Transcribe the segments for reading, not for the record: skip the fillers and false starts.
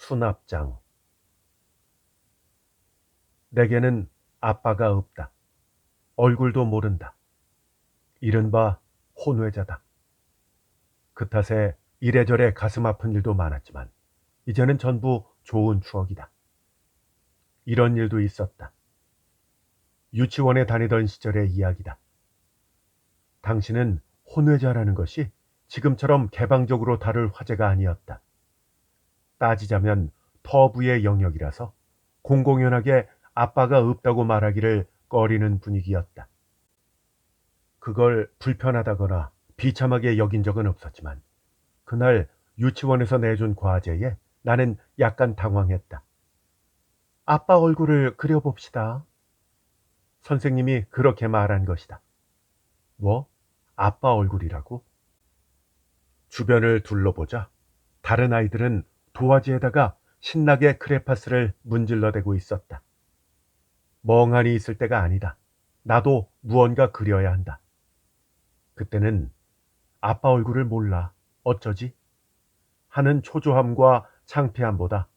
수납장. 내게는 아빠가 없다. 얼굴도 모른다. 이른바 혼외자다. 그 탓에 이래저래 가슴 아픈 일도 많았지만 이제는 전부 좋은 추억이다. 이런 일도 있었다. 유치원에 다니던 시절의 이야기다. 당신은 혼외자라는 것이 지금처럼 개방적으로 다룰 화제가 아니었다. 따지자면 터부의 영역이라서 공공연하게 아빠가 없다고 말하기를 꺼리는 분위기였다. 그걸 불편하다거나 비참하게 여긴 적은 없었지만 그날 유치원에서 내준 과제에 나는 약간 당황했다. 아빠 얼굴을 그려봅시다. 선생님이 그렇게 말한 것이다. 뭐? 아빠 얼굴이라고? 주변을 둘러보자 다른 아이들은 도화지에다가 신나게 크레파스를 문질러대고 있었다. 멍하니 있을 때가 아니다. 나도 무언가 그려야 한다. 그때는 아빠 얼굴을 몰라. 어쩌지? 하는 초조함과 창피함보다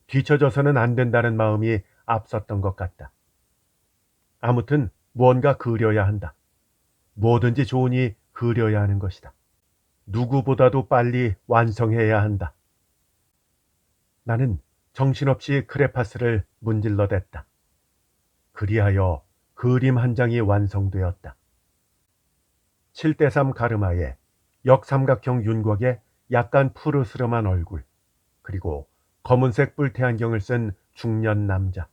뒤처져서는 안 된다는 마음이 앞섰던 것 같다. 아무튼 무언가 그려야 한다. 뭐든지 좋으니 그려야 하는 것이다. 누구보다도 빨리 완성해야 한다. 나는 정신없이 크레파스를 문질러댔다. 그리하여 그림 한 장이 완성되었다. 7:3 가르마에 역삼각형 윤곽에 약간 푸르스름한 얼굴, 그리고 검은색 뿔테 안경을 쓴 중년 남자.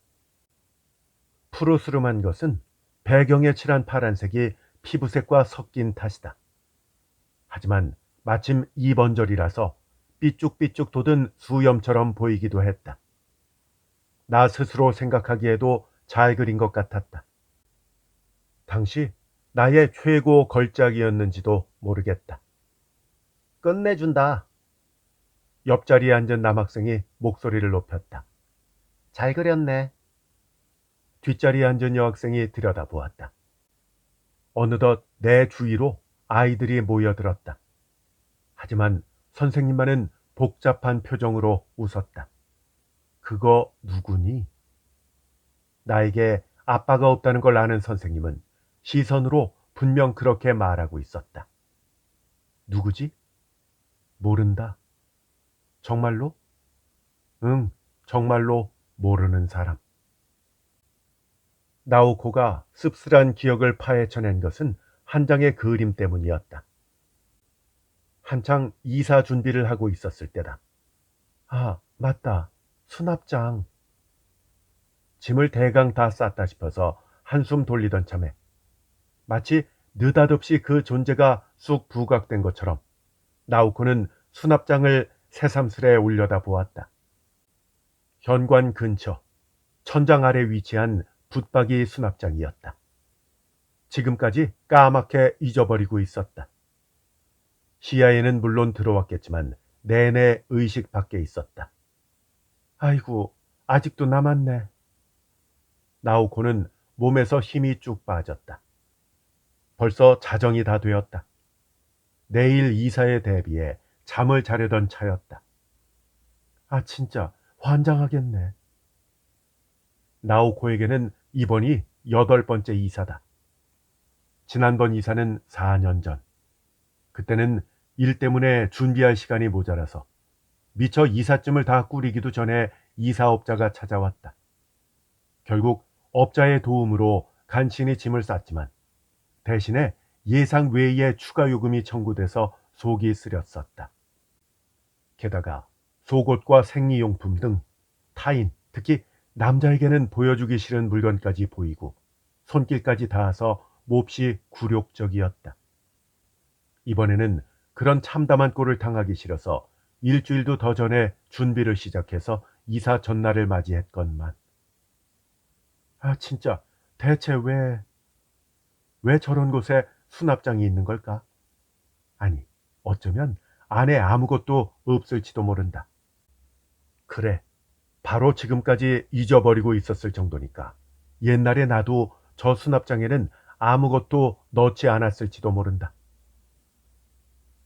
푸르스름한 것은 배경에 칠한 파란색이 피부색과 섞인 탓이다. 하지만 마침 2번절이라서 삐쭉삐쭉 돋은 수염처럼 보이기도 했다. 나 스스로 생각하기에도 잘 그린 것 같았다. 당시 나의 최고 걸작이었는지도 모르겠다. 끝내준다. 옆자리에 앉은 남학생이 목소리를 높였다. 잘 그렸네. 뒷자리에 앉은 여학생이 들여다보았다. 어느덧 내 주위로 아이들이 모여들었다. 하지만 선생님만은 복잡한 표정으로 웃었다. 그거 누구니? 나에게 아빠가 없다는 걸 아는 선생님은 시선으로 분명 그렇게 말하고 있었다. 누구지? 모른다. 정말로? 응, 정말로 모르는 사람. 나오코가 씁쓸한 기억을 파헤쳐낸 것은 한 장의 그림 때문이었다. 한창 이사 준비를 하고 있었을 때다. 아, 맞다. 수납장. 짐을 대강 다 쌌다 싶어서 한숨 돌리던 참에 마치 느닷없이 그 존재가 쑥 부각된 것처럼 나오코는 수납장을 새삼스레 올려다 보았다. 현관 근처 천장 아래 위치한 붙박이 수납장이었다. 지금까지 까맣게 잊어버리고 있었다. 시야에는 물론 들어왔겠지만 내내 의식 밖에 있었다. 아이고, 아직도 남았네. 나오코는 몸에서 힘이 쭉 빠졌다. 벌써 자정이 다 되었다. 내일 이사에 대비해 잠을 자려던 차였다. 아, 진짜 환장하겠네. 나오코에게는 이번이 8번째 이사다. 지난번 이사는 4년 전. 그때는 일 때문에 준비할 시간이 모자라서 미처 이삿짐을 다 꾸리기도 전에 이사업자가 찾아왔다. 결국 업자의 도움으로 간신히 짐을 쌌지만 대신에 예상 외의 추가 요금이 청구돼서 속이 쓰렸었다. 게다가 속옷과 생리용품 등 타인, 특히 남자에게는 보여주기 싫은 물건까지 보이고 손길까지 닿아서 몹시 굴욕적이었다. 이번에는 그런 참담한 꼴을 당하기 싫어서 일주일도 더 전에 준비를 시작해서 이사 전날을 맞이했건만. 아, 진짜 대체 왜 저런 곳에 수납장이 있는 걸까? 아니, 어쩌면 안에 아무것도 없을지도 모른다. 그래, 바로 지금까지 잊어버리고 있었을 정도니까 옛날에 나도 저 수납장에는 아무것도 넣지 않았을지도 모른다.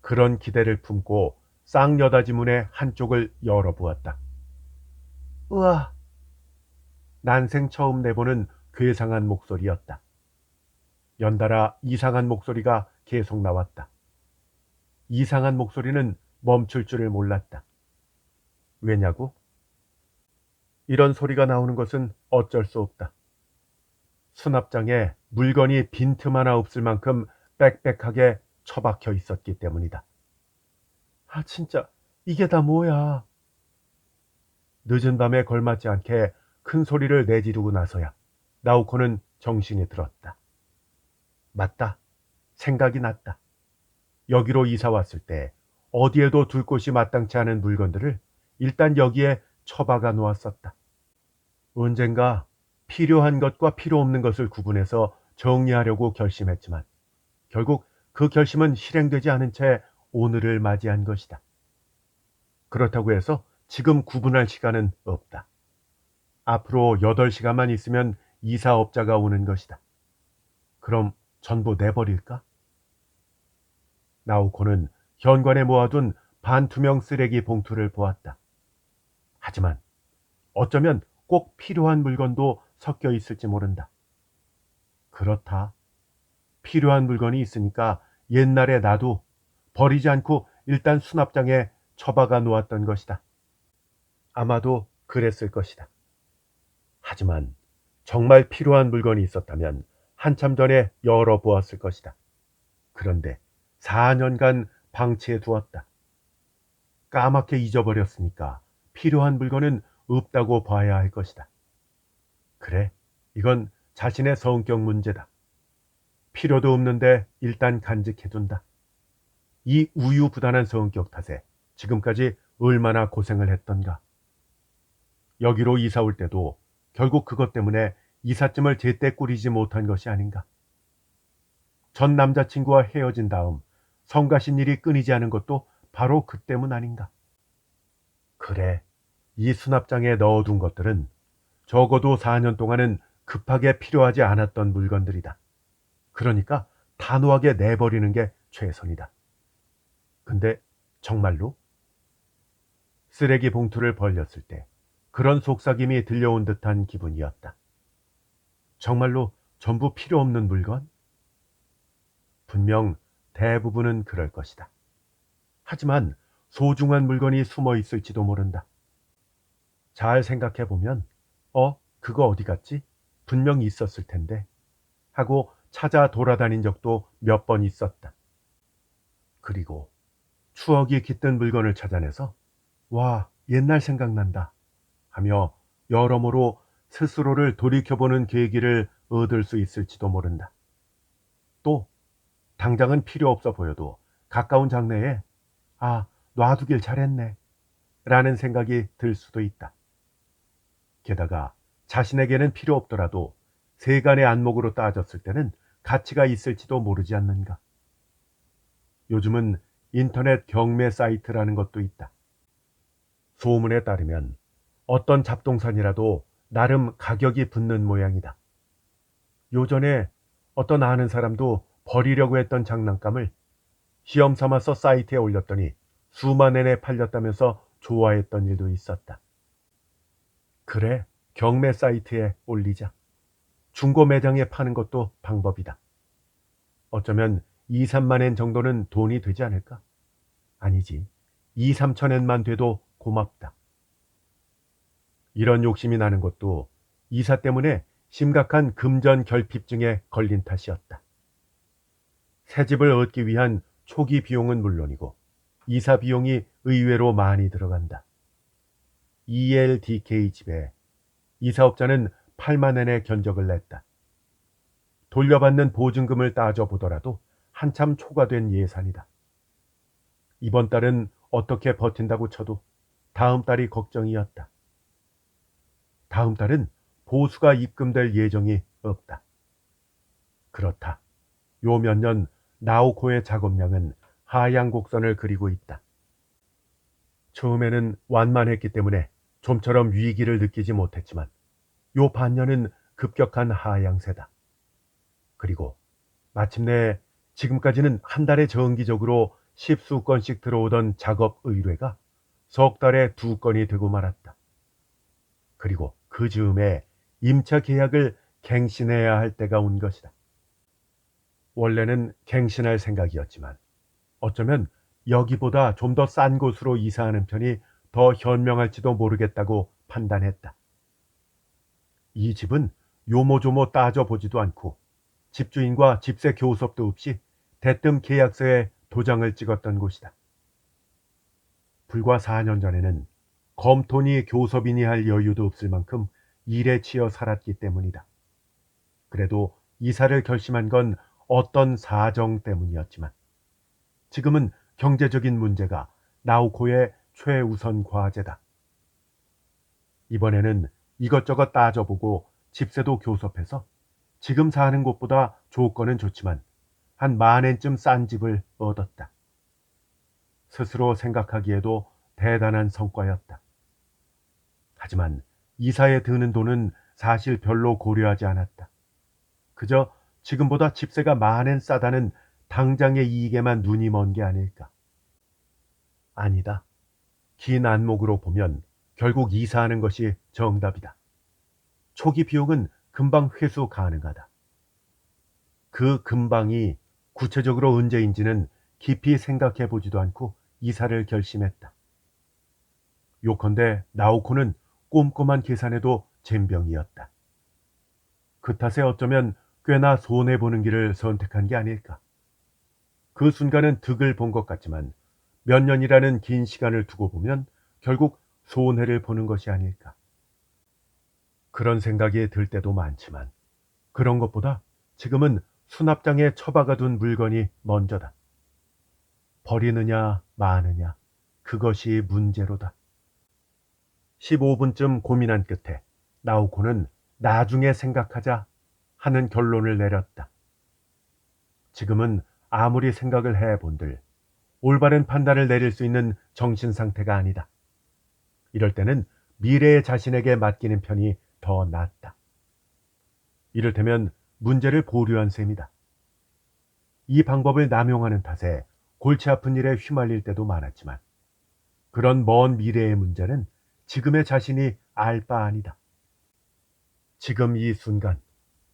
그런 기대를 품고 쌍여닫이 문의 한쪽을 열어보았다. 으아! 난생 처음 내보는 괴상한 목소리였다. 연달아 이상한 목소리가 계속 나왔다. 이상한 목소리는 멈출 줄을 몰랐다. 왜냐고? 이런 소리가 나오는 것은 어쩔 수 없다. 수납장에 물건이 빈틈 하나 없을 만큼 빽빽하게 처박혀 있었기 때문이다. 아, 진짜, 이게 다 뭐야? 늦은 밤에 걸맞지 않게 큰 소리를 내지르고 나서야 나오코는 정신이 들었다. 맞다. 생각이 났다. 여기로 이사 왔을 때 어디에도 둘 곳이 마땅치 않은 물건들을 일단 여기에 처박아 놓았었다. 언젠가 필요한 것과 필요 없는 것을 구분해서 정리하려고 결심했지만 결국 그 결심은 실행되지 않은 채 오늘을 맞이한 것이다. 그렇다고 해서 지금 구분할 시간은 없다. 앞으로 8시간만 있으면 이사업자가 오는 것이다. 그럼 전부 내버릴까? 나오코는 현관에 모아둔 반투명 쓰레기 봉투를 보았다. 하지만 어쩌면 꼭 필요한 물건도 섞여 있을지 모른다. 그렇다. 필요한 물건이 있으니까 옛날에 나도 버리지 않고 일단 수납장에 처박아 놓았던 것이다. 아마도 그랬을 것이다. 하지만 정말 필요한 물건이 있었다면 한참 전에 열어보았을 것이다. 그런데 4년간 방치해 두었다. 까맣게 잊어버렸으니까 필요한 물건은 없다고 봐야 할 것이다. 그래, 이건 자신의 성격 문제다. 필요도 없는데 일단 간직해둔다. 이 우유부단한 성격 탓에 지금까지 얼마나 고생을 했던가. 여기로 이사 올 때도 결국 그것 때문에 이삿짐을 제때 꾸리지 못한 것이 아닌가. 전 남자친구와 헤어진 다음 성가신 일이 끊이지 않은 것도 바로 그 때문 아닌가. 그래, 이 수납장에 넣어둔 것들은 적어도 4년 동안은 급하게 필요하지 않았던 물건들이다. 그러니까 단호하게 내버리는 게 최선이다. 근데 정말로? 쓰레기 봉투를 벌렸을 때 그런 속삭임이 들려온 듯한 기분이었다. 정말로 전부 필요 없는 물건? 분명 대부분은 그럴 것이다. 하지만 소중한 물건이 숨어 있을지도 모른다. 잘 생각해보면 그거 어디 갔지? 분명 있었을 텐데 하고 찾아 돌아다닌 적도 몇 번 있었다. 그리고 추억이 깃든 물건을 찾아내서 와, 옛날 생각난다 하며 여러모로 스스로를 돌이켜보는 계기를 얻을 수 있을지도 모른다. 또 당장은 필요 없어 보여도 가까운 장래에 놔두길 잘했네 라는 생각이 들 수도 있다. 게다가 자신에게는 필요 없더라도 세간의 안목으로 따졌을 때는 가치가 있을지도 모르지 않는가. 요즘은 인터넷 경매 사이트라는 것도 있다. 소문에 따르면 어떤 잡동산이라도 나름 가격이 붙는 모양이다. 요전에 어떤 아는 사람도 버리려고 했던 장난감을 시험 삼아서 사이트에 올렸더니 수만 엔에 팔렸다면서 좋아했던 일도 있었다. 그래, 경매 사이트에 올리자. 중고 매장에 파는 것도 방법이다. 어쩌면 2, 3만 엔 정도는 돈이 되지 않을까? 아니지. 2, 3천 엔만 돼도 고맙다. 이런 욕심이 나는 것도 이사 때문에 심각한 금전 결핍증에 걸린 탓이었다. 새 집을 얻기 위한 초기 비용은 물론이고 이사 비용이 의외로 많이 들어간다. ELDK 집에 이사업자는 8만 엔의 견적을 냈다. 돌려받는 보증금을 따져보더라도 한참 초과된 예산이다. 이번 달은 어떻게 버틴다고 쳐도 다음 달이 걱정이었다. 다음 달은 보수가 입금될 예정이 없다. 그렇다. 요 몇 년 나오코의 작업량은 하향 곡선을 그리고 있다. 처음에는 완만했기 때문에 좀처럼 위기를 느끼지 못했지만 요 반년은 급격한 하향세다. 그리고 마침내 지금까지는 한 달에 정기적으로 10수건씩 들어오던 작업 의뢰가 석 달에 2건이 되고 말았다. 그리고 그 즈음에 임차 계약을 갱신해야 할 때가 온 것이다. 원래는 갱신할 생각이었지만 어쩌면 여기보다 좀 더 싼 곳으로 이사하는 편이 더 현명할지도 모르겠다고 판단했다. 이 집은 요모조모 따져보지도 않고 집주인과 집세 교섭도 없이 대뜸 계약서에 도장을 찍었던 곳이다. 불과 4년 전에는 검토니 교섭이니 할 여유도 없을 만큼 일에 치여 살았기 때문이다. 그래도 이사를 결심한 건 어떤 사정 때문이었지만 지금은 경제적인 문제가 나우코의 최우선 과제다. 이번에는 이것저것 따져보고 집세도 교섭해서 지금 사는 곳보다 조건은 좋지만 한 10,000엔쯤 싼 집을 얻었다. 스스로 생각하기에도 대단한 성과였다. 하지만 이사에 드는 돈은 사실 별로 고려하지 않았다. 그저 지금보다 집세가 10,000엔 싸다는 당장의 이익에만 눈이 먼 게 아닐까. 아니다. 긴 안목으로 보면 결국 이사하는 것이 정답이다. 초기 비용은 금방 회수 가능하다. 그 금방이 구체적으로 언제인지는 깊이 생각해 보지도 않고 이사를 결심했다. 요컨대 나오코는 꼼꼼한 계산에도 젬병이었다. 그 탓에 어쩌면 꽤나 손해보는 길을 선택한 게 아닐까. 그 순간은 득을 본 것 같지만 몇 년이라는 긴 시간을 두고 보면 결국 손해를 보는 것이 아닐까. 그런 생각이 들 때도 많지만 그런 것보다 지금은 수납장에 처박아둔 물건이 먼저다. 버리느냐 마느냐 그것이 문제로다. 15분쯤 고민한 끝에 나오코는 나중에 생각하자 하는 결론을 내렸다. 지금은 아무리 생각을 해본들 올바른 판단을 내릴 수 있는 정신 상태가 아니다. 이럴 때는 미래의 자신에게 맡기는 편이 더 낫다. 이를테면 문제를 보류한 셈이다. 이 방법을 남용하는 탓에 골치 아픈 일에 휘말릴 때도 많았지만 그런 먼 미래의 문제는 지금의 자신이 알 바 아니다. 지금 이 순간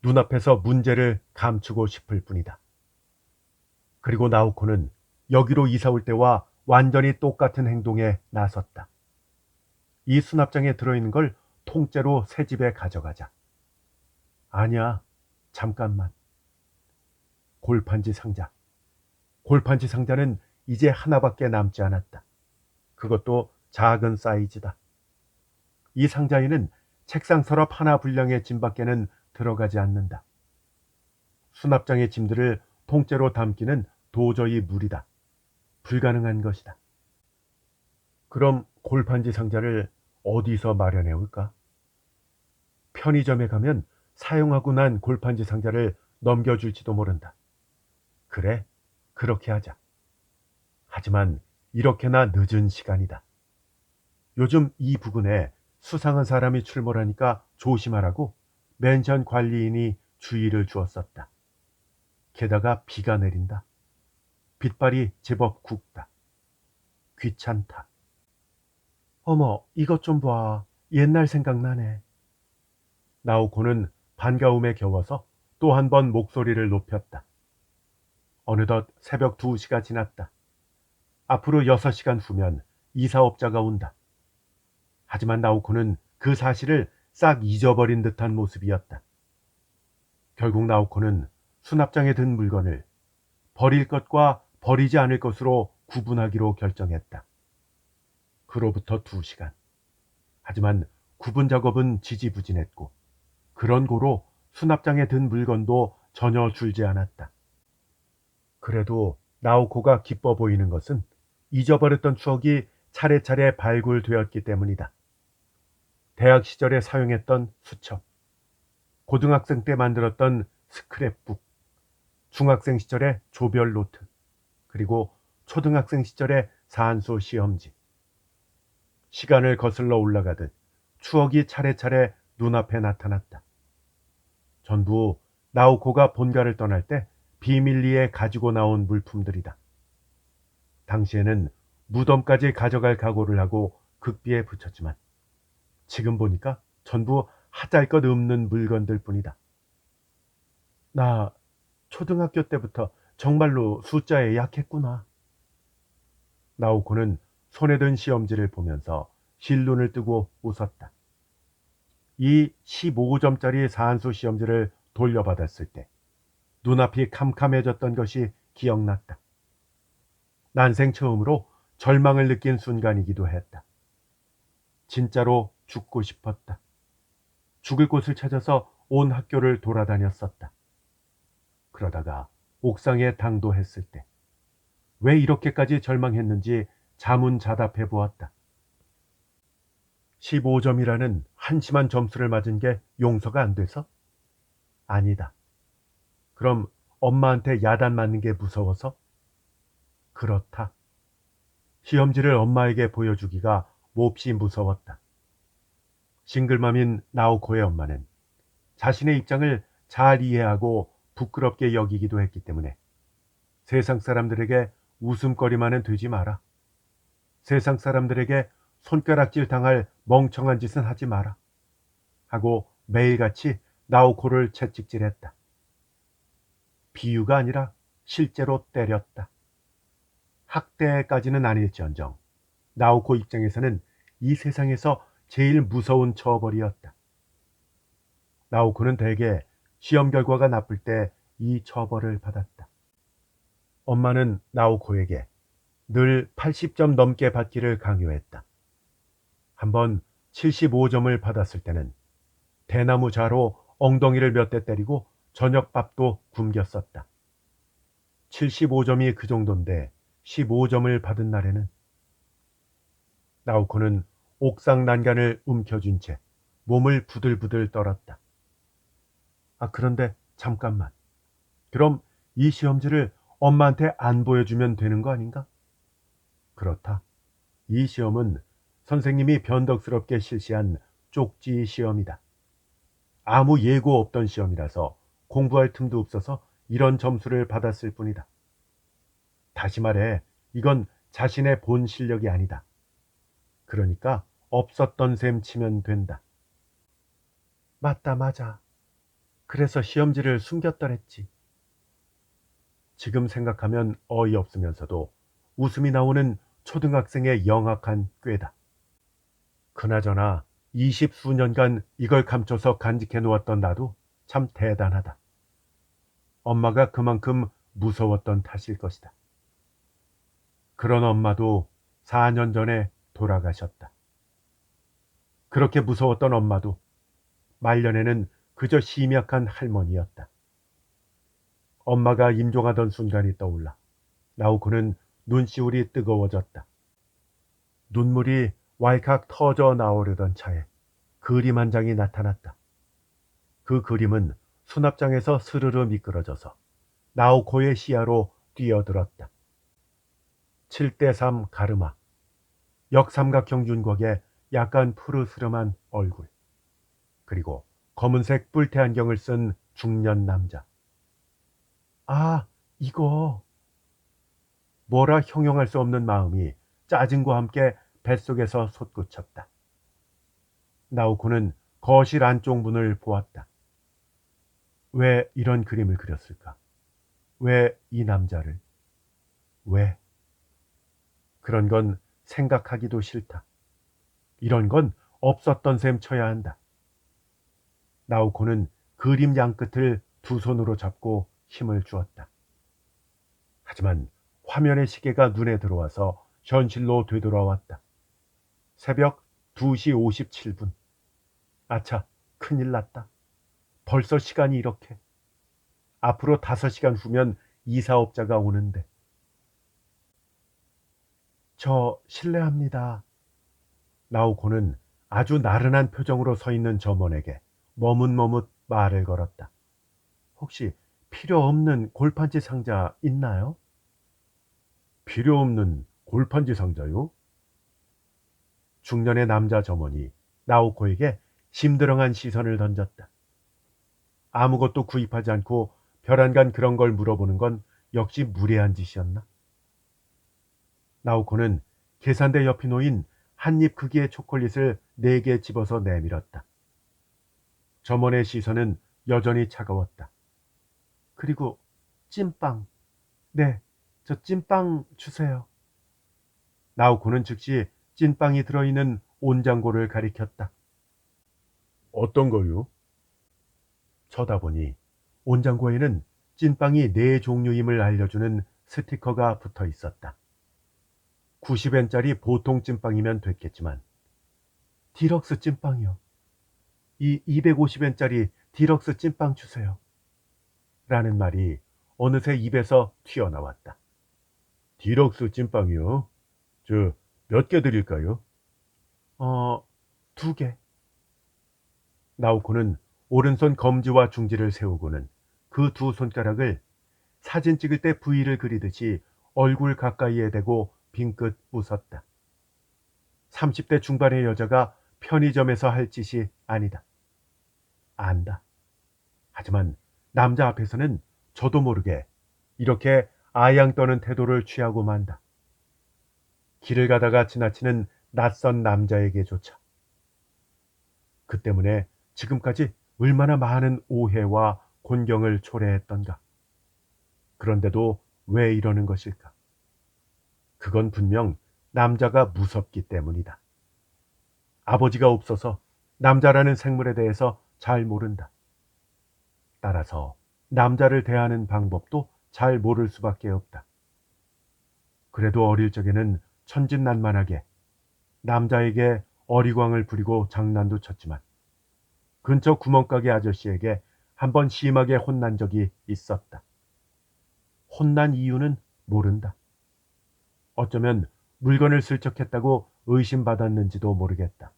눈앞에서 문제를 감추고 싶을 뿐이다. 그리고 나오코는 여기로 이사 올 때와 완전히 똑같은 행동에 나섰다. 이 수납장에 들어있는 걸 통째로 새 집에 가져가자. 아니야, 잠깐만. 골판지 상자. 골판지 상자는 이제 하나밖에 남지 않았다. 그것도 작은 사이즈다. 이 상자에는 책상 서랍 하나 분량의 짐밖에는 들어가지 않는다. 수납장의 짐들을 통째로 담기는 도저히 무리다. 불가능한 것이다. 그럼 골판지 상자를 어디서 마련해 올까? 편의점에 가면 사용하고 난 골판지 상자를 넘겨줄지도 모른다. 그래, 그렇게 하자. 하지만 이렇게나 늦은 시간이다. 요즘 이 부근에 수상한 사람이 출몰하니까 조심하라고 맨션 관리인이 주의를 주었었다. 게다가 비가 내린다. 빛발이 제법 굵다. 귀찮다. 어머, 이것 좀 봐. 옛날 생각나네. 나오코는 반가움에 겨워서 또 한 번 목소리를 높였다. 어느덧 새벽 2시가 지났다. 앞으로 6시간 후면 이사업자가 온다. 하지만 나오코는 그 사실을 싹 잊어버린 듯한 모습이었다. 결국 나오코는 수납장에 든 물건을 버릴 것과 버리지 않을 것으로 구분하기로 결정했다. 그로부터 2시간. 하지만 구분 작업은 지지부진했고 그런 고로 수납장에 든 물건도 전혀 줄지 않았다. 그래도 나오코가 기뻐 보이는 것은 잊어버렸던 추억이 차례차례 발굴되었기 때문이다. 대학 시절에 사용했던 수첩, 고등학생 때 만들었던 스크랩북, 중학생 시절의 조별 노트, 그리고 초등학생 시절의 산수 시험지. 시간을 거슬러 올라가듯 추억이 차례차례 눈앞에 나타났다. 전부 나오코가 본가를 떠날 때 비밀리에 가지고 나온 물품들이다. 당시에는 무덤까지 가져갈 각오를 하고 극비에 붙였지만 지금 보니까 전부 하잘것없는 물건들 뿐이다. 나 초등학교 때부터 정말로 숫자에 약했구나. 나오코는 손에 든 시험지를 보면서 실눈을 뜨고 웃었다. 이 15점짜리 산수 시험지를 돌려받았을 때 눈앞이 캄캄해졌던 것이 기억났다. 난생 처음으로 절망을 느낀 순간이기도 했다. 진짜로 죽고 싶었다. 죽을 곳을 찾아서 온 학교를 돌아다녔었다. 그러다가 옥상에 당도했을 때 왜 이렇게까지 절망했는지 자문자답해 보았다. 15점이라는 한심한 점수를 맞은 게 용서가 안 돼서? 아니다. 그럼 엄마한테 야단 맞는 게 무서워서? 그렇다. 시험지를 엄마에게 보여주기가 몹시 무서웠다. 싱글맘인 나오코의 엄마는 자신의 입장을 잘 이해하고 부끄럽게 여기기도 했기 때문에 세상 사람들에게 웃음거리만은 되지 마라. 세상 사람들에게 손가락질 당할 멍청한 짓은 하지 마라. 하고 매일같이 나오코를 채찍질했다. 비유가 아니라 실제로 때렸다. 학대까지는 아닐지언정 나오코 입장에서는 이 세상에서 제일 무서운 처벌이었다. 나오코는 대개 시험 결과가 나쁠 때 이 처벌을 받았다. 엄마는 나오코에게 늘 80점 넘게 받기를 강요했다. 한번 75점을 받았을 때는 대나무 자로 엉덩이를 몇 대 때리고 저녁밥도 굶겼었다. 75점이 그 정도인데 15점을 받은 날에는 나오코는 옥상 난간을 움켜쥔 채 몸을 부들부들 떨었다. 그런데 잠깐만. 그럼 이 시험지를 엄마한테 안 보여주면 되는 거 아닌가? 그렇다. 이 시험은 선생님이 변덕스럽게 실시한 쪽지 시험이다. 아무 예고 없던 시험이라서 공부할 틈도 없어서 이런 점수를 받았을 뿐이다. 다시 말해, 이건 자신의 본 실력이 아니다. 그러니까 없었던 셈 치면 된다. 맞다, 맞아. 그래서 시험지를 숨겼더랬지. 지금 생각하면 어이없으면서도 웃음이 나오는 초등학생의 영악한 꾀다. 그나저나 20수년간 이걸 감춰서 간직해 놓았던 나도 참 대단하다. 엄마가 그만큼 무서웠던 탓일 것이다. 그런 엄마도 4년 전에 돌아가셨다. 그렇게 무서웠던 엄마도 말년에는 그저 심약한 할머니였다. 엄마가 임종하던 순간이 떠올라 나오코는 눈시울이 뜨거워졌다. 눈물이 왈칵 터져 나오려던 차에 그림 한 장이 나타났다. 그 그림은 수납장에서 스르르 미끄러져서 나오코의 시야로 뛰어들었다. 7:3 가르마, 역삼각형 윤곽에 약간 푸르스름한 얼굴, 그리고 검은색 뿔테 안경을 쓴 중년 남자. 이거. 뭐라 형용할 수 없는 마음이 짜증과 함께 뱃속에서 솟구쳤다. 나오코는 거실 안쪽 문을 보았다. 왜 이런 그림을 그렸을까? 왜 이 남자를? 왜? 그런 건 생각하기도 싫다. 이런 건 없었던 셈 쳐야 한다. 나오코는 그림 양끝을 두 손으로 잡고 힘을 주었다. 하지만 화면의 시계가 눈에 들어와서 현실로 되돌아왔다. 새벽 2시 57분. 아차, 큰일 났다. 벌써 시간이 이렇게. 앞으로 5시간 후면 이사업자가 오는데. 저 실례합니다. 나오코는 아주 나른한 표정으로 서 있는 점원에게 머뭇머뭇 말을 걸었다. 혹시 필요 없는 골판지 상자 있나요? 필요 없는 골판지 상자요? 중년의 남자 점원이 나오코에게 심드렁한 시선을 던졌다. 아무것도 구입하지 않고 벼랑간 그런 걸 물어보는 건 역시 무례한 짓이었나? 나오코는 계산대 옆에 놓인 한입 크기의 초콜릿을 4개 집어서 내밀었다. 점원의 시선은 여전히 차가웠다. 그리고 찐빵. 네, 저 찐빵 주세요. 나오코는 즉시 찐빵이 들어있는 온장고를 가리켰다. 어떤 거요? 쳐다보니 온장고에는 찐빵이 4종류임을 알려주는 스티커가 붙어 있었다. 90엔짜리 보통 찐빵이면 됐겠지만 디럭스 찐빵이요. 이 250엔짜리 디럭스 찐빵 주세요. 라는 말이 어느새 입에서 튀어나왔다. 디럭스 찐빵이요? 저 몇 개 드릴까요? 2개. 나오코는 오른손 검지와 중지를 세우고는 그 두 손가락을 사진 찍을 때 V를 그리듯이 얼굴 가까이에 대고 빙긋 웃었다. 30대 중반의 여자가 편의점에서 할 짓이 아니다. 안다. 하지만 남자 앞에서는 저도 모르게 이렇게 아양 떠는 태도를 취하고 만다. 길을 가다가 지나치는 낯선 남자에게조차. 그 때문에 지금까지 얼마나 많은 오해와 곤경을 초래했던가. 그런데도 왜 이러는 것일까? 그건 분명 남자가 무섭기 때문이다. 아버지가 없어서 남자라는 생물에 대해서 잘 모른다. 따라서 남자를 대하는 방법도 잘 모를 수밖에 없다. 그래도 어릴 적에는 천진난만하게 남자에게 어리광을 부리고 장난도 쳤지만 근처 구멍가게 아저씨에게 한번 심하게 혼난 적이 있었다. 혼난 이유는 모른다. 어쩌면 물건을 슬쩍했다고 의심받았는지도 모르겠다.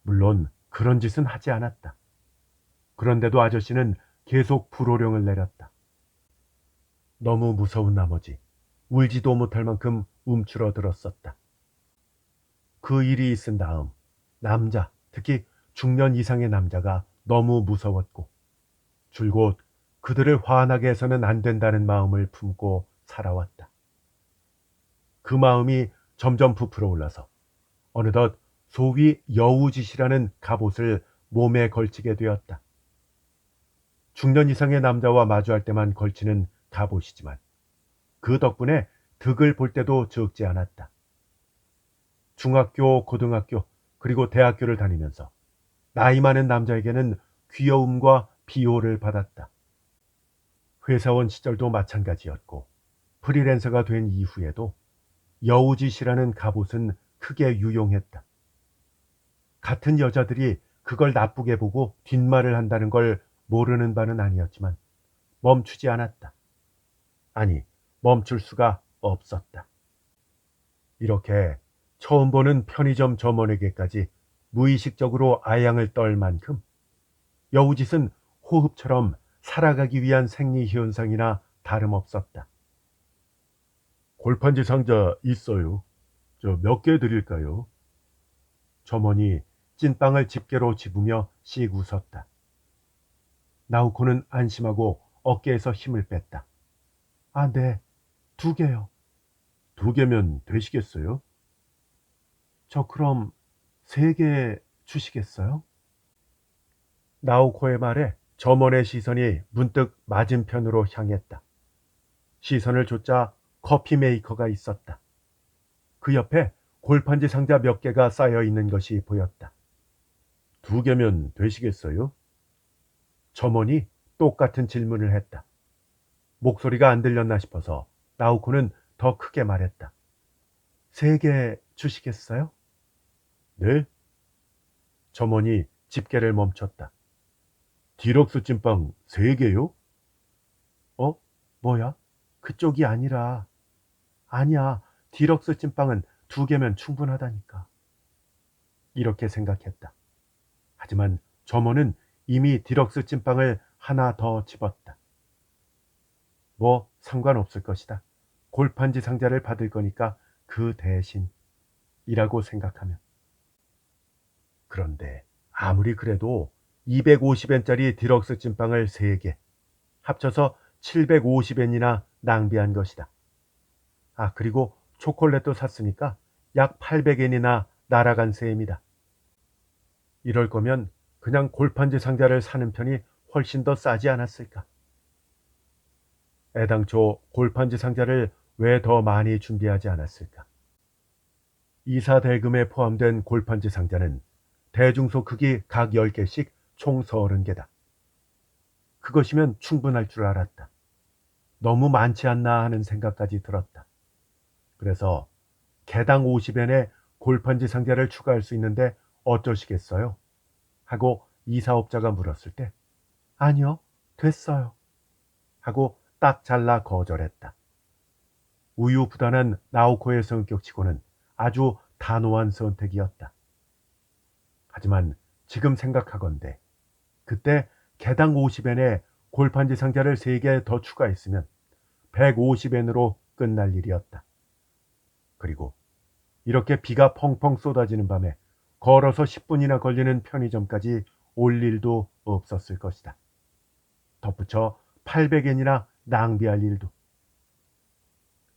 물론 그런 짓은 하지 않았다. 그런데도 아저씨는 계속 불호령을 내렸다. 너무 무서운 나머지 울지도 못할 만큼 움츠러들었었다. 그 일이 있은 다음 남자, 특히 중년 이상의 남자가 너무 무서웠고 줄곧 그들을 화나게 해서는 안 된다는 마음을 품고 살아왔다. 그 마음이 점점 부풀어 올라서 어느덧 소위 여우짓이라는 갑옷을 몸에 걸치게 되었다. 중년 이상의 남자와 마주할 때만 걸치는 갑옷이지만 그 덕분에 득을 볼 때도 적지 않았다. 중학교, 고등학교, 그리고 대학교를 다니면서 나이 많은 남자에게는 귀여움과 비호를 받았다. 회사원 시절도 마찬가지였고 프리랜서가 된 이후에도 여우짓이라는 갑옷은 크게 유용했다. 같은 여자들이 그걸 나쁘게 보고 뒷말을 한다는 걸 모르는 바는 아니었지만 멈추지 않았다. 아니, 멈출 수가 없었다. 이렇게 처음 보는 편의점 점원에게까지 무의식적으로 아양을 떨 만큼 여우짓은 호흡처럼 살아가기 위한 생리현상이나 다름없었다. 골판지 상자 있어요. 저 몇 개 드릴까요? 점원이 찐빵을 집게로 집으며 씩 웃었다. 나우코는 안심하고 어깨에서 힘을 뺐다. 아, 네. 2개요. 2개면 되시겠어요? 저 그럼 3개 주시겠어요? 나우코의 말에 점원의 시선이 문득 맞은편으로 향했다. 시선을 좇자 커피 메이커가 있었다. 그 옆에 골판지 상자 몇 개가 쌓여 있는 것이 보였다. 2개면 되시겠어요? 점원이 똑같은 질문을 했다. 목소리가 안 들렸나 싶어서 나우코는 더 크게 말했다. 3개 주시겠어요? 네? 점원이 집게를 멈췄다. 디럭스 찐빵 3개요? 뭐야? 그쪽이 아니라. 아니야, 디럭스 찐빵은 2개면 충분하다니까. 이렇게 생각했다. 하지만 점원은 이미 디럭스 찐빵을 하나 더 집었다. 뭐 상관없을 것이다. 골판지 상자를 받을 거니까 그 대신이라고 생각하면. 그런데 아무리 그래도 250엔짜리 디럭스 찐빵을 3개, 합쳐서 750엔이나 낭비한 것이다. 아, 그리고 초콜릿도 샀으니까 약 800엔이나 날아간 셈이다. 이럴 거면 그냥 골판지 상자를 사는 편이 훨씬 더 싸지 않았을까? 애당초 골판지 상자를 왜 더 많이 준비하지 않았을까? 이사 대금에 포함된 골판지 상자는 대중소 크기 각 10개씩 총 30개다. 그것이면 충분할 줄 알았다. 너무 많지 않나 하는 생각까지 들었다. 그래서 개당 50엔의 골판지 상자를 추가할 수 있는데 어쩌시겠어요? 하고 이사업자가 물었을 때 아니요, 됐어요. 하고 딱 잘라 거절했다. 우유부단한 나오코의 성격치고는 아주 단호한 선택이었다. 하지만 지금 생각하건대 그때 개당 50엔에 골판지 상자를 3개 더 추가했으면 150엔으로 끝날 일이었다. 그리고 이렇게 비가 펑펑 쏟아지는 밤에 걸어서 10분이나 걸리는 편의점까지 올 일도 없었을 것이다. 덧붙여 800엔이나 낭비할 일도.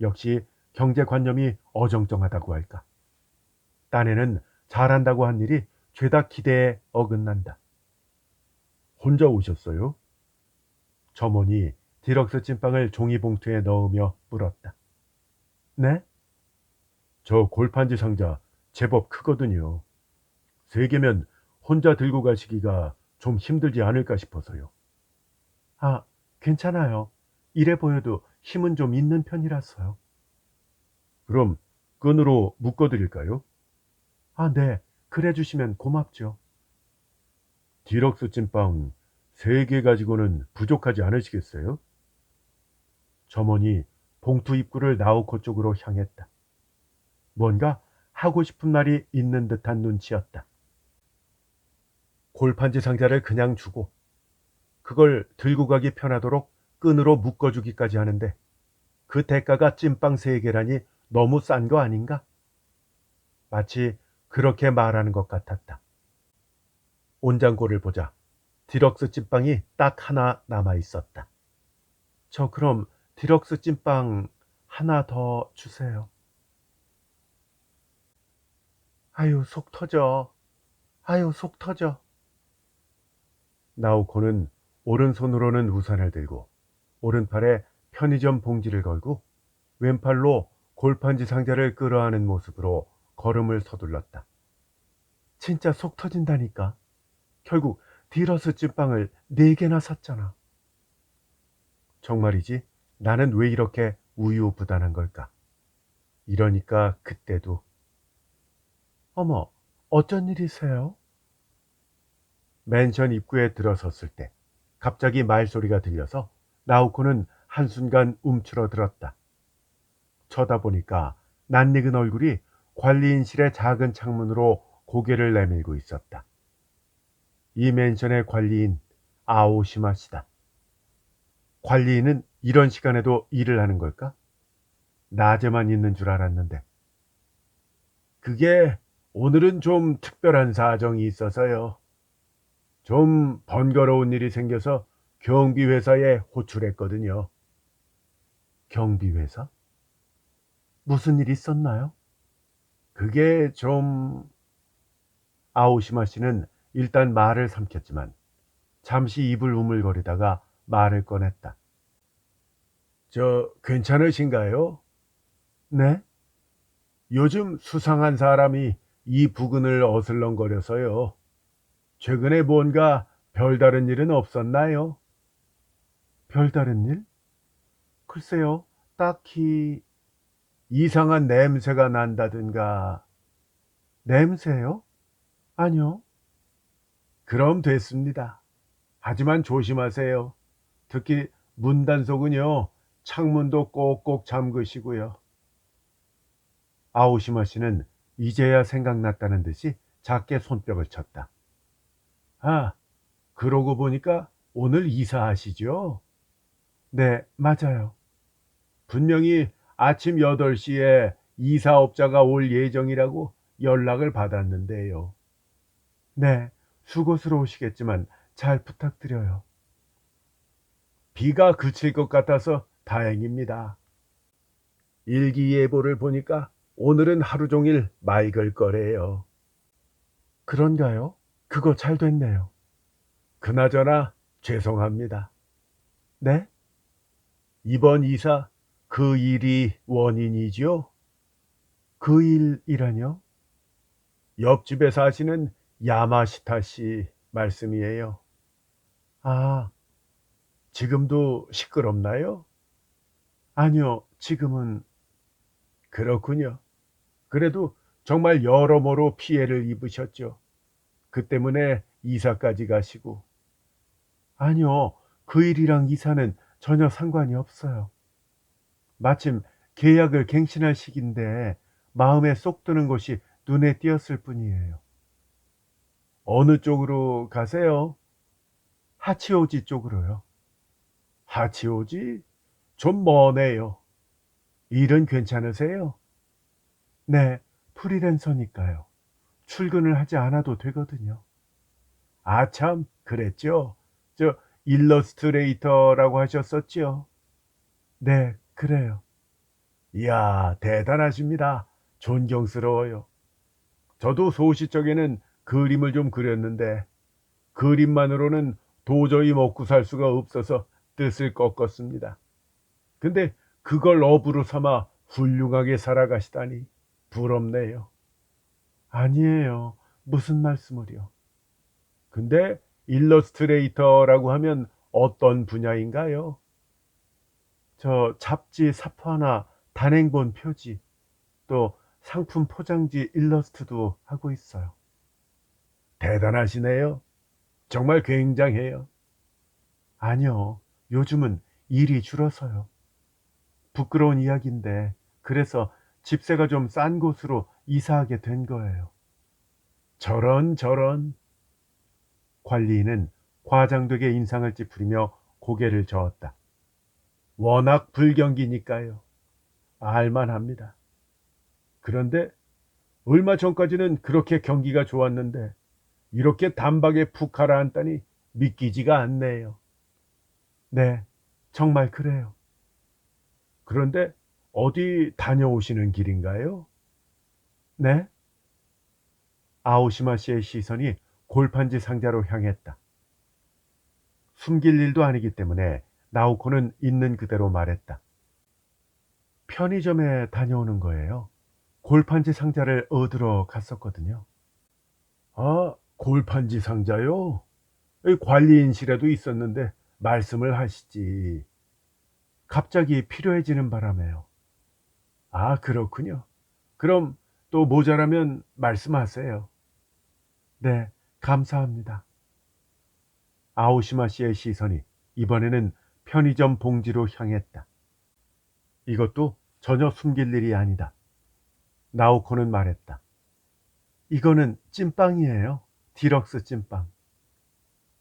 역시 경제관념이 어정쩡하다고 할까. 딴에는 잘한다고 한 일이 죄다 기대에 어긋난다. 혼자 오셨어요? 점원이 디럭스 찐빵을 종이봉투에 넣으며 물었다. 네? 저 골판지 상자 제법 크거든요. 3개면 혼자 들고 가시기가 좀 힘들지 않을까 싶어서요. 아, 괜찮아요. 이래 보여도 힘은 좀 있는 편이라서요. 그럼 끈으로 묶어드릴까요? 아, 네. 그래 주시면 고맙죠. 디럭스 찐빵 3개 가지고는 부족하지 않으시겠어요? 점원이 봉투 입구를 나오코 쪽으로 향했다. 뭔가 하고 싶은 말이 있는 듯한 눈치였다. 골판지 상자를 그냥 주고 그걸 들고 가기 편하도록 끈으로 묶어주기까지 하는데 그 대가가 찐빵 3개라니 너무 싼 거 아닌가? 마치 그렇게 말하는 것 같았다. 온장고를 보자 디럭스 찐빵이 딱 하나 남아 있었다. 저 그럼 디럭스 찐빵 하나 더 주세요. 아유, 속 터져. 아유, 속 터져. 나오코는 오른손으로는 우산을 들고 오른팔에 편의점 봉지를 걸고 왼팔로 골판지 상자를 끌어안은 모습으로 걸음을 서둘렀다. 진짜 속 터진다니까. 결국 디러스 찐빵을 4개나 샀잖아. 정말이지 나는 왜 이렇게 우유부단한 걸까? 이러니까 그때도 어머, 어쩐 일이세요? 맨션 입구에 들어섰을 때 갑자기 말소리가 들려서 나오코는 한순간 움츠러들었다. 쳐다보니까 낯익은 얼굴이 관리인실의 작은 창문으로 고개를 내밀고 있었다. 이 맨션의 관리인 아오시마 씨다. 관리인은 이런 시간에도 일을 하는 걸까? 낮에만 있는 줄 알았는데. 그게 오늘은 좀 특별한 사정이 있어서요. 좀 번거로운 일이 생겨서 경비회사에 호출했거든요. 경비회사? 무슨 일 있었나요? 그게 좀... 아오시마 씨는 일단 말을 삼켰지만 잠시 입을 우물거리다가 말을 꺼냈다. 저 괜찮으신가요? 네? 요즘 수상한 사람이 이 부근을 어슬렁거려서요. 최근에 뭔가 별다른 일은 없었나요? 별다른 일? 글쎄요, 딱히 이상한 냄새가 난다든가. 냄새요? 아니요. 그럼 됐습니다. 하지만 조심하세요. 특히 문단속은요, 창문도 꼭꼭 잠그시고요. 아오시마 씨는 이제야 생각났다는 듯이 작게 손뼉을 쳤다. 아, 그러고 보니까 오늘 이사하시죠? 네, 맞아요. 분명히 아침 8시에 이사업자가 올 예정이라고 연락을 받았는데요. 네, 수고스러우시겠지만 잘 부탁드려요. 비가 그칠 것 같아서 다행입니다. 일기예보를 보니까 오늘은 하루 종일 맑을 거래요. 그런가요? 그거 잘 됐네요. 그나저나 죄송합니다. 네? 이번 이사 그 일이 원인이죠? 그 일이라뇨? 옆집에 사시는 야마시타 씨 말씀이에요. 아, 지금도 시끄럽나요? 아니요, 지금은 그렇군요. 그래도 정말 여러모로 피해를 입으셨죠. 그 때문에 이사까지 가시고. 아니요, 그 일이랑 이사는 전혀 상관이 없어요. 마침 계약을 갱신할 시기인데 마음에 쏙 드는 곳이 눈에 띄었을 뿐이에요. 어느 쪽으로 가세요? 하치오지 쪽으로요. 하치오지? 좀 머네요. 일은 괜찮으세요? 네, 프리랜서니까요. 출근을 하지 않아도 되거든요. 아, 참, 그랬죠? 저, 일러스트레이터라고 하셨었지요? 네, 그래요. 이야, 대단하십니다. 존경스러워요. 저도 소시적에는 그림을 좀 그렸는데, 그림만으로는 도저히 먹고 살 수가 없어서 뜻을 꺾었습니다. 근데 그걸 업으로 삼아 훌륭하게 살아가시다니 부럽네요. 아니에요. 무슨 말씀을요? 근데 일러스트레이터라고 하면 어떤 분야인가요? 저 잡지 사파나 단행본 표지, 또 상품 포장지 일러스트도 하고 있어요. 대단하시네요. 정말 굉장해요. 아니요. 요즘은 일이 줄어서요. 부끄러운 이야기인데 그래서 집세가 좀 싼 곳으로 이사하게 된 거예요. 저런 저런. 관리인은 과장되게 인상을 찌푸리며 고개를 저었다. 워낙 불경기니까요. 알만합니다. 그런데 얼마 전까지는 그렇게 경기가 좋았는데 이렇게 단박에 푹 가라앉다니 믿기지가 않네요. 네, 정말 그래요. 그런데 어디 다녀오시는 길인가요? 네? 아오시마 씨의 시선이 골판지 상자로 향했다. 숨길 일도 아니기 때문에 나오코는 있는 그대로 말했다. 편의점에 다녀오는 거예요. 골판지 상자를 얻으러 갔었거든요. 아, 골판지 상자요? 여기 관리인실에도 있었는데 말씀을 하시지. 갑자기 필요해지는 바람에요. 아, 그렇군요. 그럼 또 모자라면 말씀하세요. 네, 감사합니다. 아오시마 씨의 시선이 이번에는 편의점 봉지로 향했다. 이것도 전혀 숨길 일이 아니다. 나오코는 말했다. 이거는 찐빵이에요. 디럭스 찐빵.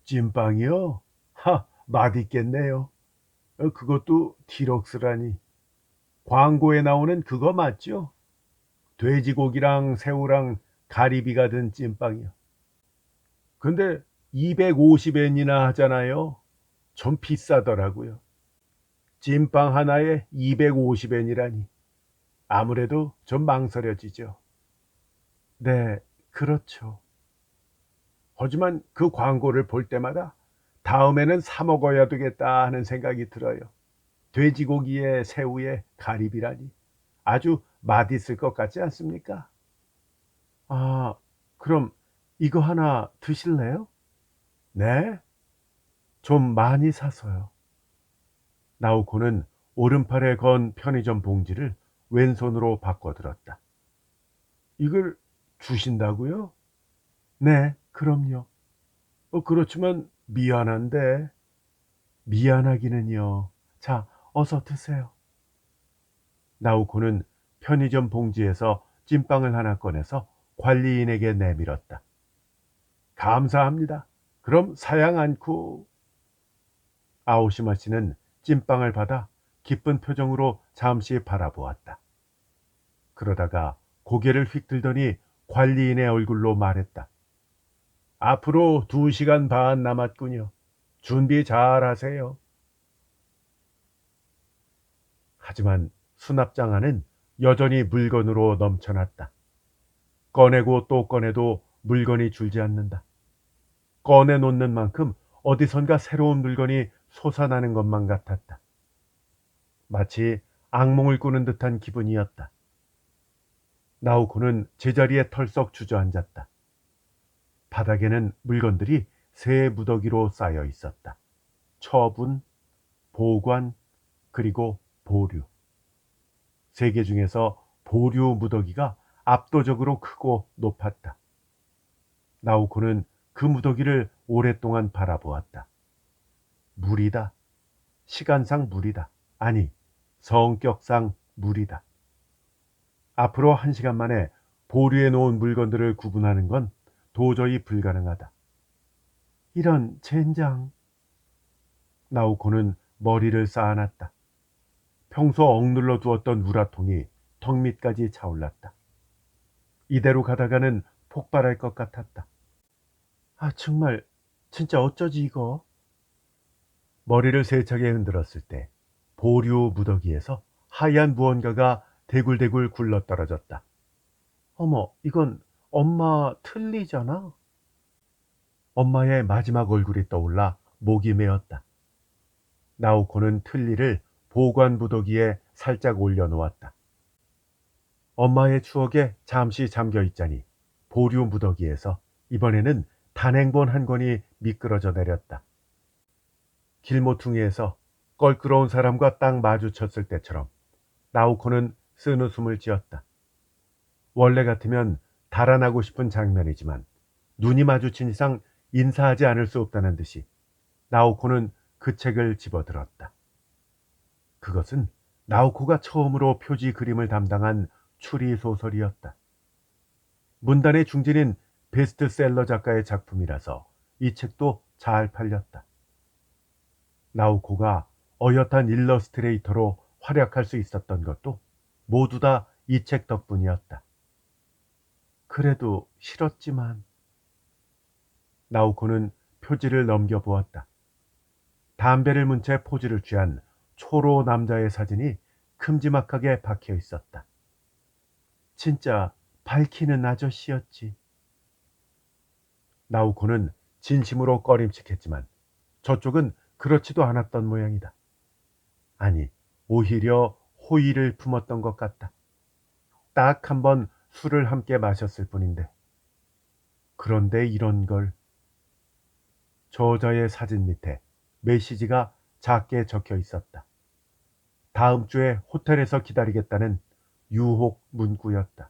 찐빵이요? 하, 맛있겠네요. 그것도 디럭스라니. 광고에 나오는 그거 맞죠? 돼지고기랑 새우랑 가리비가 든 찐빵이요. 근데 250엔이나 하잖아요. 좀 비싸더라고요. 찐빵 하나에 250엔이라니. 아무래도 좀 망설여지죠. 네, 그렇죠. 하지만 그 광고를 볼 때마다 다음에는 사 먹어야 되겠다 하는 생각이 들어요. 돼지고기에 새우에 가리비라니. 아주 맛있을 것 같지 않습니까? 아, 그럼 이거 하나 드실래요? 네? 좀 많이 사서요. 나오코는 오른팔에 건 편의점 봉지를 왼손으로 바꿔들었다. 이걸 주신다고요? 네, 그럼요. 그렇지만 미안한데. 미안하기는요. 자, 어서 드세요. 나오코는 편의점 봉지에서 찐빵을 하나 꺼내서 관리인에게 내밀었다. 감사합니다. 그럼 사양 않고. 아오시마 씨는 찐빵을 받아 기쁜 표정으로 잠시 바라보았다. 그러다가 고개를 휙 들더니 관리인의 얼굴로 말했다. 앞으로 2시간 반 남았군요. 준비 잘 하세요. 하지만 수납장 안은 여전히 물건으로 넘쳐났다. 꺼내고 또 꺼내도 물건이 줄지 않는다. 꺼내놓는 만큼 어디선가 새로운 물건이 솟아나는 것만 같았다. 마치 악몽을 꾸는 듯한 기분이었다. 나오코는 제자리에 털썩 주저앉았다. 바닥에는 물건들이 새 무더기로 쌓여 있었다. 처분, 보관, 그리고 보류. 세 개 중에서 보류 무더기가 압도적으로 크고 높았다. 나오코는 그 무더기를 오랫동안 바라보았다. 무리다. 시간상 무리다. 아니, 성격상 무리다. 앞으로 1시간 만에 보류해 놓은 물건들을 구분하는 건 도저히 불가능하다. 이런 젠장. 나오코는 머리를 쌓아놨다. 평소 억눌러 두었던 우라통이 턱 밑까지 차올랐다. 이대로 가다가는 폭발할 것 같았다. 아, 정말 진짜 어쩌지 이거. 머리를 세차게 흔들었을 때 보류 무더기에서 하얀 무언가가 대굴대굴 굴러떨어졌다. 어머, 이건 엄마 틀니잖아. 엄마의 마지막 얼굴이 떠올라 목이 메었다. 나오코는 틀니를 보관 무더기에 살짝 올려놓았다. 엄마의 추억에 잠시 잠겨 있자니 보류 무더기에서 이번에는 단행본 한 권이 미끄러져 내렸다. 길모퉁이에서 껄끄러운 사람과 딱 마주쳤을 때처럼 나오코는 쓴웃음을 지었다. 원래 같으면 달아나고 싶은 장면이지만 눈이 마주친 이상 인사하지 않을 수 없다는 듯이 나오코는 그 책을 집어들었다. 그것은 나오코가 처음으로 표지 그림을 담당한 추리 소설이었다. 문단의 중진인 베스트셀러 작가의 작품이라서 이 책도 잘 팔렸다. 나오코가 어엿한 일러스트레이터로 활약할 수 있었던 것도 모두 다 이 책 덕분이었다. 그래도 싫었지만. 나오코는 표지를 넘겨보았다. 담배를 문 채 포즈를 취한 초로 남자의 사진이 큼지막하게 박혀 있었다. 진짜 밝히는 아저씨였지. 나오코는 진심으로 꺼림칙했지만 저쪽은 그렇지도 않았던 모양이다. 아니, 오히려 호의를 품었던 것 같다. 딱 한 번 술을 함께 마셨을 뿐인데. 그런데 이런 걸. 저자의 사진 밑에 메시지가 작게 적혀 있었다. 다음 주에 호텔에서 기다리겠다는 유혹 문구였다.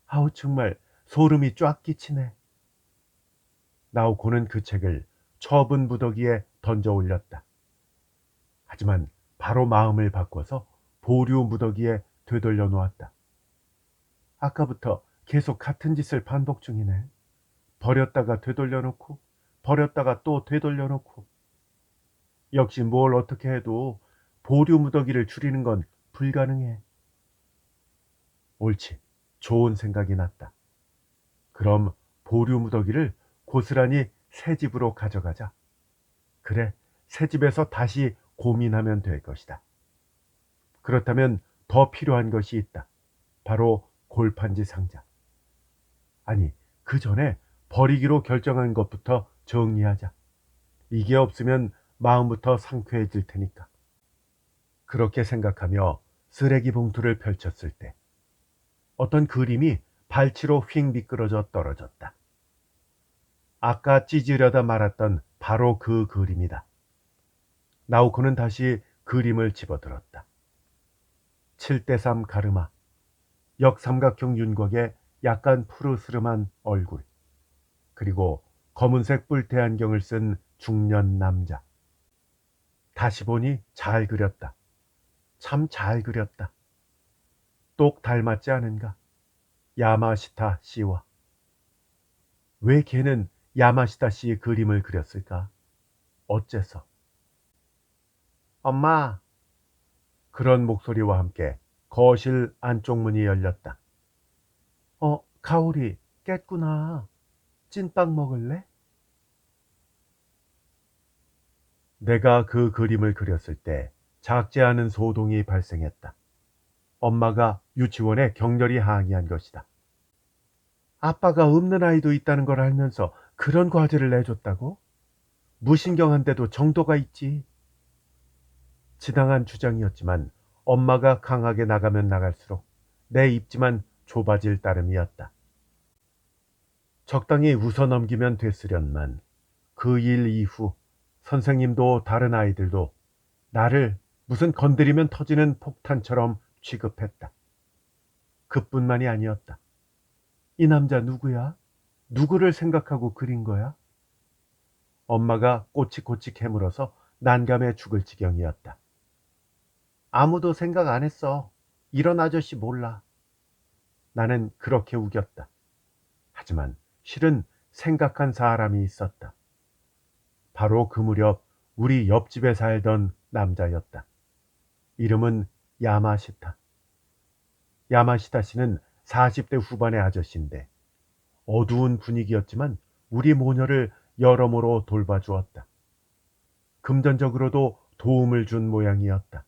아우, 정말 소름이 쫙 끼치네. 나오코는 그 책을 처분 무더기에 던져 올렸다. 하지만 바로 마음을 바꿔서 보류 무더기에 되돌려 놓았다. 아까부터 계속 같은 짓을 반복 중이네. 버렸다가 되돌려 놓고 버렸다가 또 되돌려 놓고. 역시 뭘 어떻게 해도 보류 무더기를 줄이는 건 불가능해. 옳지. 좋은 생각이 났다. 그럼 보류 무더기를 고스란히 새 집으로 가져가자. 그래, 새 집에서 다시 고민하면 될 것이다. 그렇다면 더 필요한 것이 있다. 바로 골판지 상자. 아니, 그 전에 버리기로 결정한 것부터 정리하자. 이게 없으면 마음부터 상쾌해질 테니까. 그렇게 생각하며 쓰레기 봉투를 펼쳤을 때 어떤 그림이 발치로 휙 미끄러져 떨어졌다. 아까 찢으려다 말았던 바로 그 그림이다. 나오코는 다시 그림을 집어들었다. 7:3 가르마, 역삼각형 윤곽에 약간 푸르스름한 얼굴, 그리고 검은색 뿔테 안경을 쓴 중년 남자. 다시 보니 잘 그렸다. 참 잘 그렸다. 똑 닮았지 않은가? 야마시타 씨와. 왜 걔는 야마시타 씨의 그림을 그렸을까? 어째서? 엄마! 그런 목소리와 함께 거실 안쪽 문이 열렸다. 가오리, 깼구나. 찐빵 먹을래? 내가 그 그림을 그렸을 때 작지 않은 소동이 발생했다. 엄마가 유치원에 격렬히 항의한 것이다. 아빠가 없는 아이도 있다는 걸 알면서 그런 과제를 내줬다고? 무신경한데도 정도가 있지. 지당한 주장이었지만 엄마가 강하게 나가면 나갈수록 내 입지만 좁아질 따름이었다. 적당히 웃어넘기면 됐으련만 그 일 이후 선생님도 다른 아이들도 나를 무슨 건드리면 터지는 폭탄처럼 취급했다. 그뿐만이 아니었다. 이 남자 누구야? 누구를 생각하고 그린 거야? 엄마가 꼬치꼬치 캐물어서 난감해 죽을 지경이었다. 아무도 생각 안 했어. 이런 아저씨 몰라. 나는 그렇게 우겼다. 하지만 실은 생각한 사람이 있었다. 바로 그 무렵 우리 옆집에 살던 남자였다. 이름은 야마시타. 야마시타 씨는 40대 후반의 아저씨인데 어두운 분위기였지만 우리 모녀를 여러모로 돌봐주었다. 금전적으로도 도움을 준 모양이었다.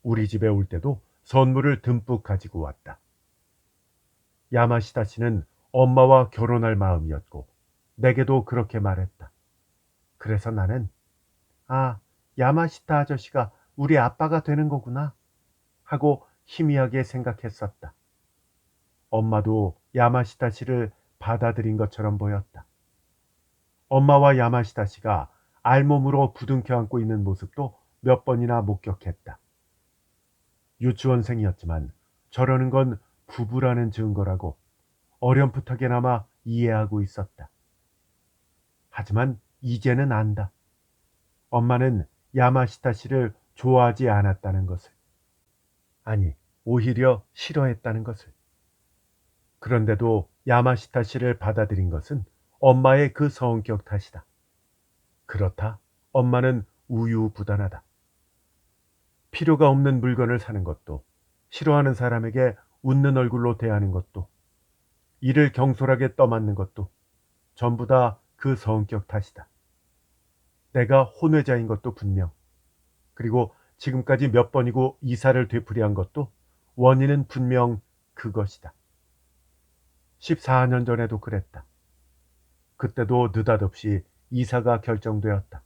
우리 집에 올 때도 선물을 듬뿍 가지고 왔다. 야마시타 씨는 엄마와 결혼할 마음이었고 내게도 그렇게 말했다. 그래서 나는 아, 야마시타 아저씨가 우리 아빠가 되는 거구나 하고 희미하게 생각했었다. 엄마도 야마시타 씨를 받아들인 것처럼 보였다. 엄마와 야마시타 씨가 알몸으로 부둥켜 안고 있는 모습도 몇 번이나 목격했다. 유치원생이었지만 저러는 건 부부라는 증거라고 어렴풋하게나마 이해하고 있었다. 하지만 이제는 안다. 엄마는 야마시타 씨를 좋아하지 않았다는 것을. 아니, 오히려 싫어했다는 것을. 그런데도 야마시타 씨를 받아들인 것은 엄마의 그 성격 탓이다. 그렇다. 엄마는 우유부단하다. 필요가 없는 물건을 사는 것도, 싫어하는 사람에게 웃는 얼굴로 대하는 것도, 이를 경솔하게 떠맡는 것도 전부 다 그 성격 탓이다. 내가 혼외자인 것도 분명, 그리고 지금까지 몇 번이고 이사를 되풀이한 것도 원인은 분명 그것이다. 14년 전에도 그랬다. 그때도 느닷없이 이사가 결정되었다.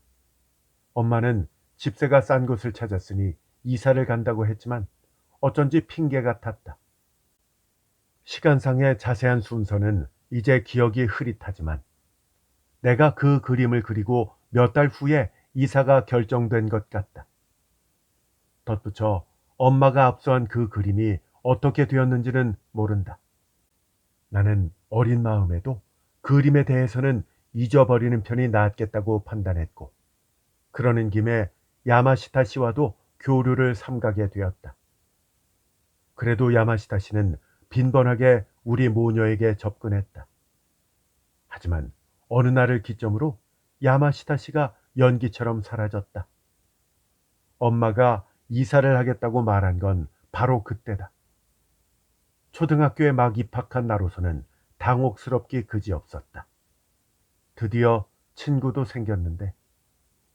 엄마는 집세가 싼 곳을 찾았으니 이사를 간다고 했지만 어쩐지 핑계 같았다. 시간상의 자세한 순서는 이제 기억이 흐릿하지만 내가 그 그림을 그리고 몇 달 후에 이사가 결정된 것 같다. 덧붙여 엄마가 압수한 그 그림이 어떻게 되었는지는 모른다. 나는 어린 마음에도 그림에 대해서는 잊어버리는 편이 낫겠다고 판단했고 그러는 김에 야마시타 씨와도 교류를 삼가게 되었다. 그래도 야마시타 씨는 빈번하게 우리 모녀에게 접근했다. 하지만 어느 날을 기점으로 야마시타 씨가 연기처럼 사라졌다. 엄마가 이사를 하겠다고 말한 건 바로 그때다. 초등학교에 막 입학한 나로서는 당혹스럽기 그지없었다. 드디어 친구도 생겼는데,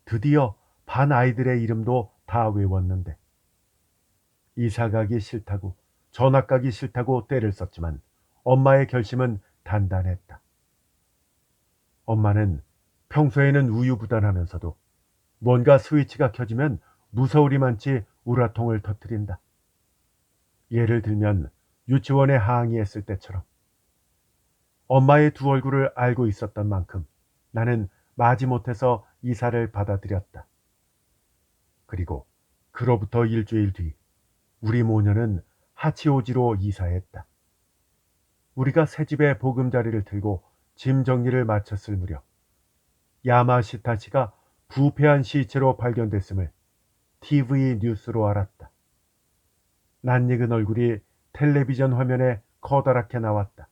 드디어 반 아이들의 이름도 다 외웠는데, 이사 가기 싫다고, 전학 가기 싫다고 떼를 썼지만 엄마의 결심은 단단했다. 엄마는 평소에는 우유부단하면서도 뭔가 스위치가 켜지면 무서우리만치 우라통을 터뜨린다. 예를 들면 유치원에 항의했을 때처럼. 엄마의 두 얼굴을 알고 있었던 만큼 나는 마지못해서 이사를 받아들였다. 그리고 그로부터 일주일 뒤 우리 모녀는 하치오지로 이사했다. 우리가 새 집에 보금자리를 틀고 짐 정리를 마쳤을 무렵 야마시타 씨가 부패한 시체로 발견됐음을 TV 뉴스로 알았다. 낯익은 얼굴이 텔레비전 화면에 커다랗게 나왔다.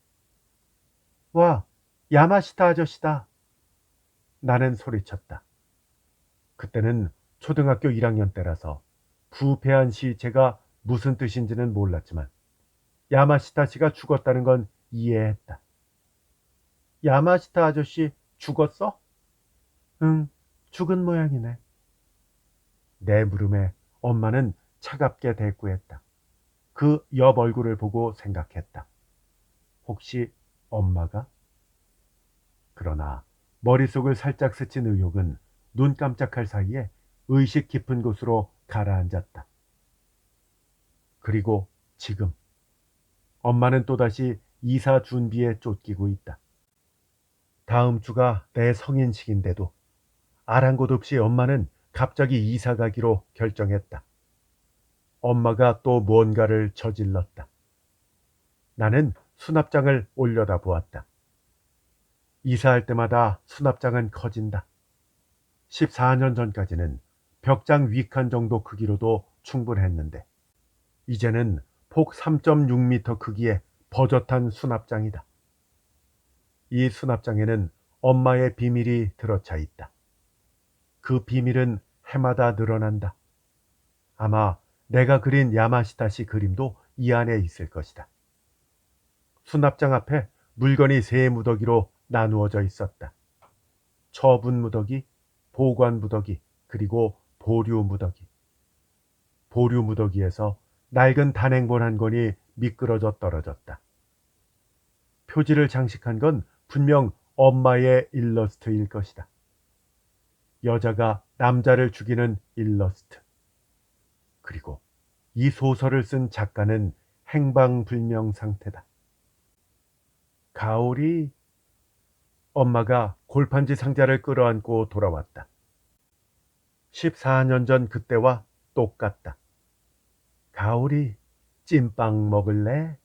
와, 야마시타 아저씨다. 나는 소리쳤다. 그때는 초등학교 1학년 때라서 부패한 시체가 무슨 뜻인지는 몰랐지만 야마시타 씨가 죽었다는 건 이해했다. 야마시타 아저씨 죽었어? 응, 죽은 모양이네. 내 물음에 엄마는 차갑게 대꾸했다. 그 옆 얼굴을 보고 생각했다. 혹시 엄마가? 그러나 머릿속을 살짝 스친 의욕은 눈 깜짝할 사이에 의식 깊은 곳으로 가라앉았다. 그리고 지금 엄마는 또다시 이사 준비에 쫓기고 있다. 다음 주가 내 성인식인데도 아랑곳 없이 엄마는 갑자기 이사 가기로 결정했다. 엄마가 또 뭔가를 저질렀다. 나는 수납장을 올려다보았다. 이사할 때마다 수납장은 커진다. 14년 전까지는 벽장 위칸 정도 크기로도 충분했는데 이제는 폭 3.6m 크기의 버젓한 수납장이다. 이 수납장에는 엄마의 비밀이 들어차 있다. 그 비밀은 해마다 늘어난다. 아마 내가 그린 야마시타시 그림도 이 안에 있을 것이다. 수납장 앞에 물건이 세 무더기로 나누어져 있었다. 처분 무더기, 보관 무더기, 그리고 보류 무더기. 보류 무더기에서 낡은 단행본 한 권이 미끄러져 떨어졌다. 표지를 장식한 건 분명 엄마의 일러스트일 것이다. 여자가 남자를 죽이는 일러스트. 그리고 이 소설을 쓴 작가는 행방불명 상태다. 가오리, 엄마가 골판지 상자를 끌어안고 돌아왔다. 14년 전 그때와 똑같다. 가오리, 찐빵 먹을래?